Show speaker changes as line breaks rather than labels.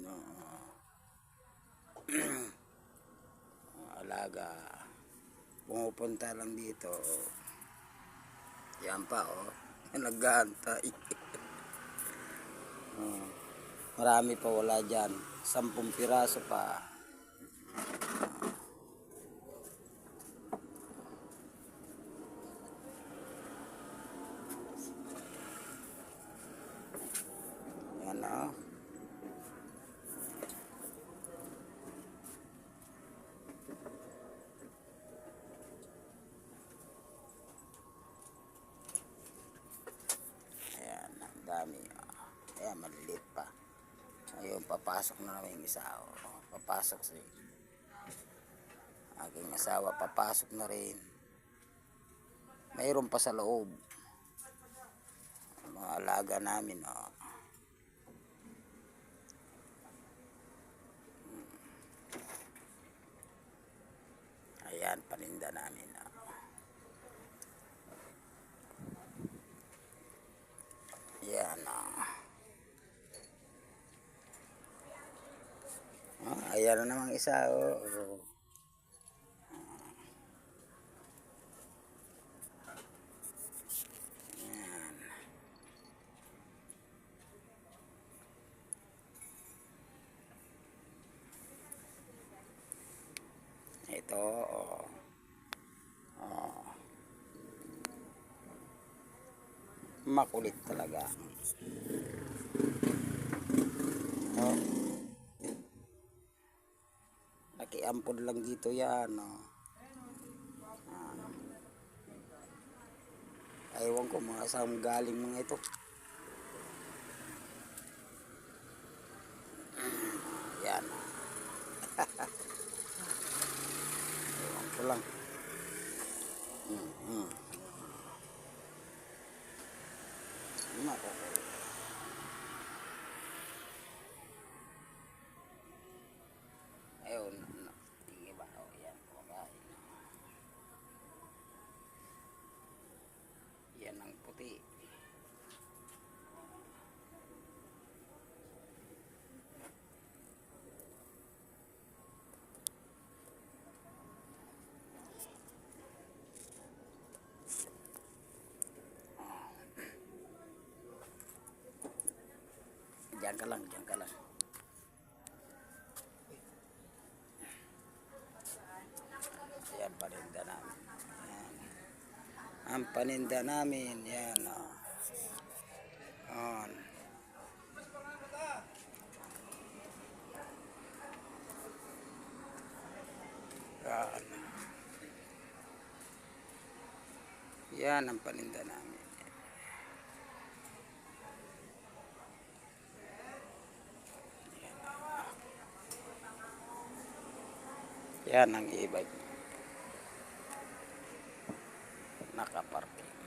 namin. Alaga. Pumupunta lang dito. Yan pa nag-aantay. Marami pa wala dyan. 10 piraso pa. Yan Ayan, ang dami. Ayan, maliliit pa. Ayun, papasok na naman yung isa. Papasok si aking asawa. Papasok na rin. Mayroon pa sa loob. Mga alaga namin. Ayan, paninda namin. Ayan. Ayan na namang isa. Ayan. Ito. Makulit talaga. Nakiampod lang dito yan. Ewan ko mga saan galing mga ito. Yan. Ewan ko lang. Ayun. Tingin ba? Yan. Kumakain. Yan ang puti. Diyan ka lang, diyan ka lang. Ayan, paninda namin. Ayan. Ang paninda namin, yan. Ayan. Yan. Yan ang paninda namin. Yan ang e-bike. Nakaparking.